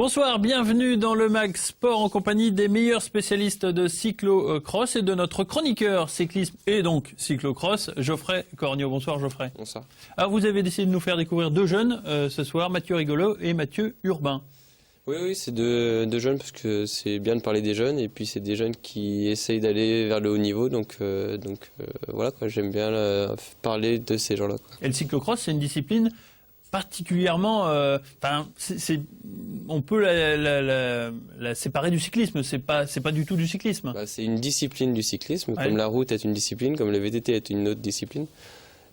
Bonsoir, bienvenue dans le Mag Sport en compagnie des meilleurs spécialistes de cyclo-cross et de notre chroniqueur cyclisme et donc cyclo-cross, Geoffrey Cornio. Bonsoir Geoffrey. Bonsoir. Alors vous avez décidé de nous faire découvrir deux jeunes ce soir, Mathieu Rigolo et Mathieu Urbain. Oui, c'est deux jeunes parce que c'est bien de parler des jeunes et puis c'est des jeunes qui essayent d'aller vers le haut niveau donc voilà quoi, j'aime bien parler de ces gens-là. Et le cyclo-cross c'est une discipline particulièrement, on peut la séparer du cyclisme. C'est pas du tout du cyclisme. C'est une discipline du cyclisme, ouais. Comme la route est une discipline, comme le VTT est une autre discipline.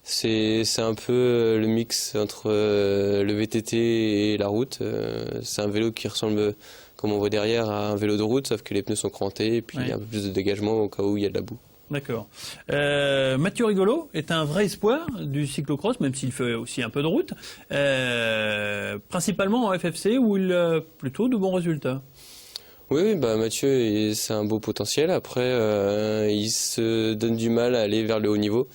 C'est un peu le mix entre le VTT et la route. C'est un vélo qui ressemble, comme on voit derrière, à un vélo de route, sauf que les pneus sont crantés et puis il y a un peu plus de dégagement au cas où il y a de la boue. D'accord. Mathieu Rigolo est un vrai espoir du cyclocross, même s'il fait aussi un peu de route, principalement en FFC où il a plutôt de bons résultats. Oui, Mathieu, c'est un beau potentiel. Après, il se donne du mal à aller vers le haut niveau.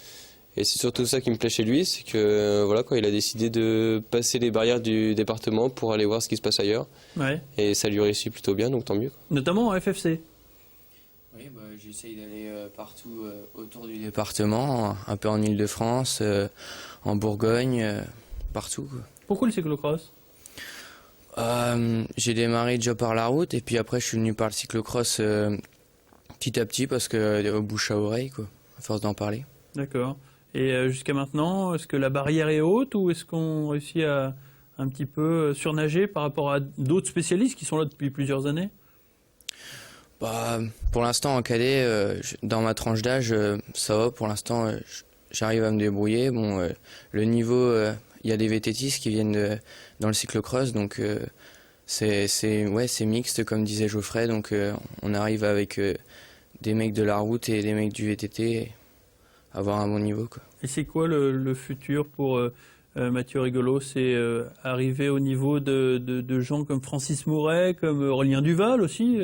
Et c'est surtout ça qui me plaît chez lui, c'est que voilà quoi, il a décidé de passer les barrières du département pour aller voir ce qui se passe ailleurs. Ouais. Et ça lui réussit plutôt bien, donc tant mieux. Notamment en FFC. Oui, j'essaye d'aller partout autour du département, un peu en Île-de-France, en Bourgogne, partout. Pourquoi le cyclocross ? J'ai démarré déjà par la route et puis après je suis venu par le cyclocross petit à petit parce que bouche à oreille, quoi, à force d'en parler. D'accord. Et jusqu'à maintenant, est-ce que la barrière est haute ou est-ce qu'on réussit à un petit peu surnager par rapport à d'autres spécialistes qui sont là depuis plusieurs années ? Pour l'instant, en cadet, dans ma tranche d'âge, ça va. Pour l'instant, j'arrive à me débrouiller. Bon, le niveau, il y a des VTTistes qui viennent dans le cyclocross, donc c'est mixte, comme disait Geoffrey. Donc, on arrive avec des mecs de la route et des mecs du VTT à avoir un bon niveau, quoi. Et c'est quoi le futur pour Mathieu Rigolo? C'est arriver au niveau de gens comme Francis Mouret, comme Aurélien Duval aussi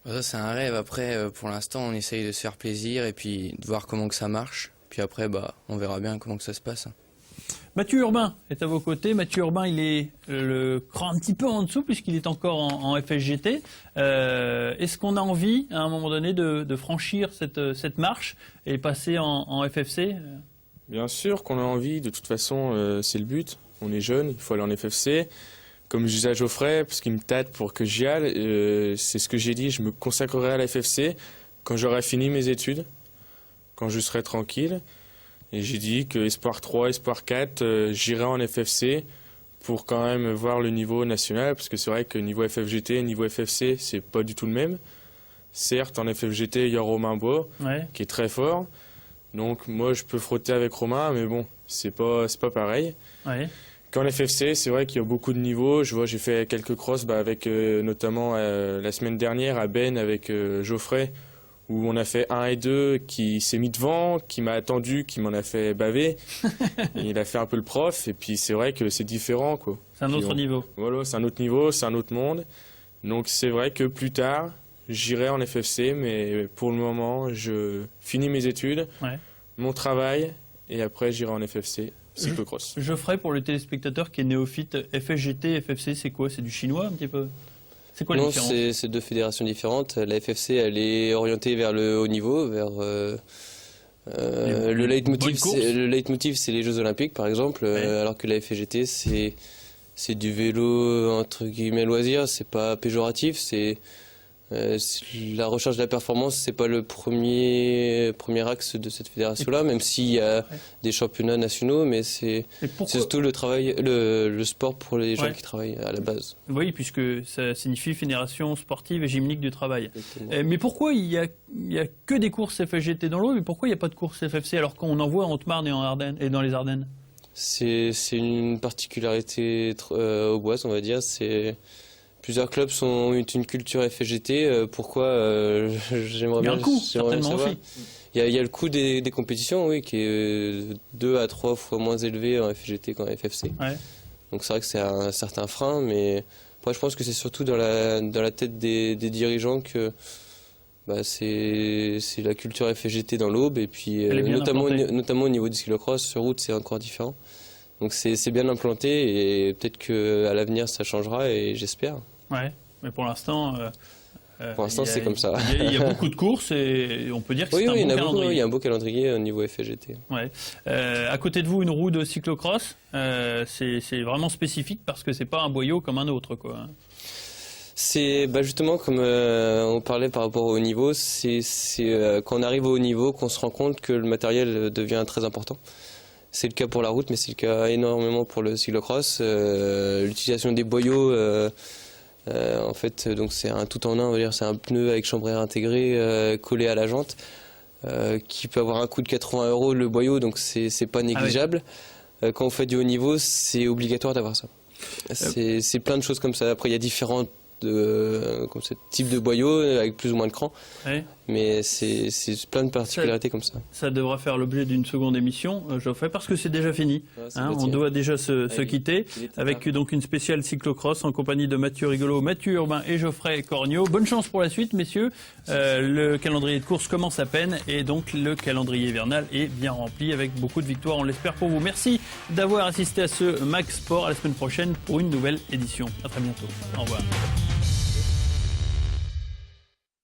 Ça, c'est un rêve. Après, pour l'instant, on essaye de se faire plaisir et puis de voir comment que ça marche. Puis après, on verra bien comment que ça se passe. Mathieu Urbain est à vos côtés. Mathieu Urbain, il est le cran un petit peu en dessous puisqu'il est encore en FSGT. Est-ce qu'on a envie, à un moment donné, de franchir cette marche et passer en FFC ? Bien sûr qu'on a envie. De toute façon, c'est le but. On est jeune, il faut aller en FFC. Comme je disais à Geoffrey, parce qu'il me tâte pour que j'y aille, c'est ce que j'ai dit, je me consacrerai à la FFC quand j'aurai fini mes études, quand je serai tranquille. Et j'ai dit que Espoir 3, Espoir 4, j'irai en FFC pour quand même voir le niveau national, parce que c'est vrai que niveau FFGT, niveau FFC, c'est pas du tout le même. Certes, en FFGT, il y a Romain Bois, qui est très fort. Donc moi, je peux frotter avec Romain, mais bon, c'est pas pareil. Ouais. Qu'en FFC, c'est vrai qu'il y a beaucoup de niveaux. Je vois, j'ai fait quelques crosses avec notamment la semaine dernière à Ben avec Geoffrey, où on a fait 1 et 2, qui s'est mis devant, qui m'a attendu, qui m'en a fait baver. Il a fait un peu le prof, et puis c'est vrai que c'est différent, quoi. C'est un autre niveau. Voilà, c'est un autre niveau, c'est un autre monde. Donc c'est vrai que plus tard, j'irai en FFC, mais pour le moment, je finis mes études, mon travail, et après j'irai en FFC. Cyclocross. Geoffrey, pour le téléspectateur qui est néophyte, FSGT, FFC, c'est quoi? C'est du chinois un petit peu? C'est quoi la différence? Non, c'est deux fédérations différentes. La FFC, elle est orientée vers le haut niveau, vers le leitmotiv, c'est les Jeux Olympiques, par exemple, alors que la FFGT, c'est du vélo entre guillemets loisir. C'est pas péjoratif, c'est la recherche de la performance, c'est pas le premier axe de cette fédération-là, même s'il y a des championnats nationaux, mais c'est surtout le travail, le sport pour les gens qui travaillent à la base. Oui, puisque ça signifie Fédération sportive et gymnique du travail. Mais pourquoi il y a que des courses FFGT dans l'eau, mais pourquoi il n'y a pas de courses FFC alors qu'on en voit en Haute-Marne et dans les Ardennes? C'est une particularité auboise, on va dire. Plusieurs clubs ont une culture FFGT. Pourquoi j'aimerais bien. Il y a un coût, certainement aussi. Il y a le coût des compétitions, oui, qui est 2 à 3 fois moins élevé en FFGT qu'en FFC. Ouais. Donc c'est vrai que c'est un certain frein, mais moi je pense que c'est surtout dans la tête des dirigeants que c'est la culture FFGT dans l'Aube, et puis notamment au niveau du cyclocross, sur route c'est encore différent. Donc c'est bien implanté et peut-être qu'à l'avenir ça changera et j'espère. Ouais, mais pour l'instant... C'est comme ça. Il y a beaucoup de courses et on peut dire que Oui, c'est un bon il y en a beaucoup, calendrier. il y a un beau calendrier au niveau FGT. Ouais. À côté de vous, une roue de cyclocross, c'est vraiment spécifique parce que c'est pas un boyau comme un autre, quoi. C'est justement comme on parlait par rapport au niveau, c'est quand on arrive au haut niveau qu'on se rend compte que le matériel devient très important. C'est le cas pour la route, mais c'est le cas énormément pour le cyclocross. L'utilisation des boyaux, en fait, donc c'est un tout en un, on va dire, c'est un pneu avec chambre à air intégrée collé à la jante, qui peut avoir un coût de 80 € le boyau, donc c'est pas négligeable. Quand on fait du haut niveau, c'est obligatoire d'avoir ça. C'est plein de choses comme ça. Après, il y a différents comme ce type de boyau avec plus ou moins de cran, Ouais. mais c'est plein de particularités comme ça. Ça devra faire l'objet d'une seconde émission, Geoffrey, parce que c'est déjà fini. On doit déjà se quitter avec donc une spéciale cyclocross en compagnie de Mathieu Rigolo, Mathieu Urbain et Geoffrey Corniot. Bonne chance pour la suite, messieurs. Le calendrier de course commence à peine et donc le calendrier hivernal est bien rempli avec beaucoup de victoires, on l'espère pour vous. Merci d'avoir assisté à ce Max Sport. À la semaine prochaine pour une nouvelle édition. À très bientôt. Au revoir.